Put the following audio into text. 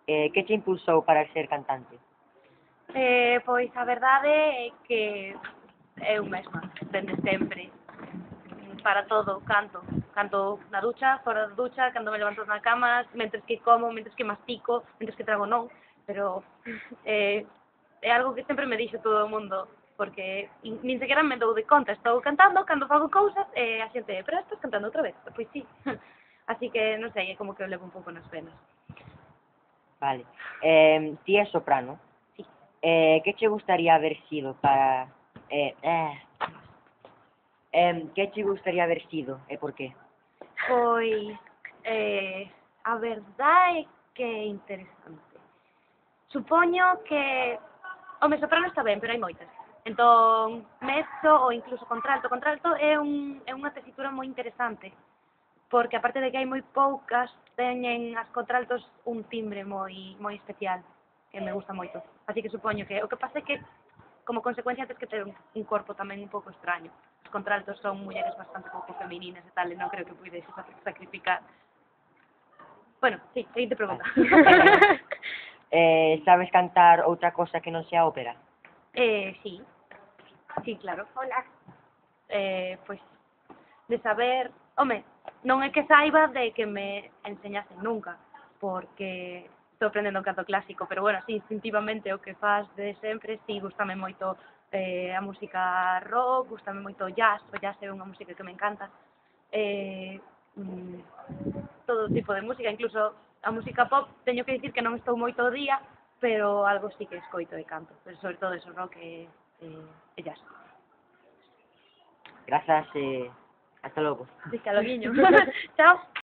Que che impulsou para ser cantante? Pois a verdade é que eu mesma, dende sempre, para todo, canto. Canto na ducha, fora da ducha, cando me levanto na cama, mentres que como, mentres que mastico, mentres que trago non, pero é algo que sempre me dixo todo o mundo, porque nin sequera me dou de conta, estou cantando, cando fago cousas, e a xente, pero estás cantando outra vez? Pois sí. Así que, non sei, é como que eu levo un pouco nas venas. Vale. Ti é soprano. Sí. Que che gustaría haber sido para... que che gustaría haber sido e por qué? Pois, a verdade é que é interesante. Supoño que o mezzosoprano está ben, pero hai moitas. Entón, mezzo ou incluso contralto. Contralto é unha tesitura moi interesante, porque aparte de que hai moi poucas, teñen as contraltos un timbre moi especial, que me gusta moito. Así que supoño que o que pasa é que como consecuencia tens que ter un corpo tamén un pouco extraño. Os contraltos son mulleres bastante pouco femininas e tal, e non creo que puides sacrificar. Bueno, sí, seguinte pregunta. Sabes cantar outra cosa que non sea ópera? Sí. Sí, claro. Hola. Pois, de saber... Home, non é que saiba de que me enseñasen nunca, porque estou aprendendo un canto clásico, pero bueno, sí, instintivamente o que faz de sempre, sí, gustame moito a música rock, gustame moito o jazz é unha música que me encanta, todo tipo de música, incluso a música pop, teño que dicir que non estou moito o día, pero algo sí que escoito e canto, pero sobre todo eso, rock e jazz. Grazas, hasta logo. Hasta loguiño. Chao.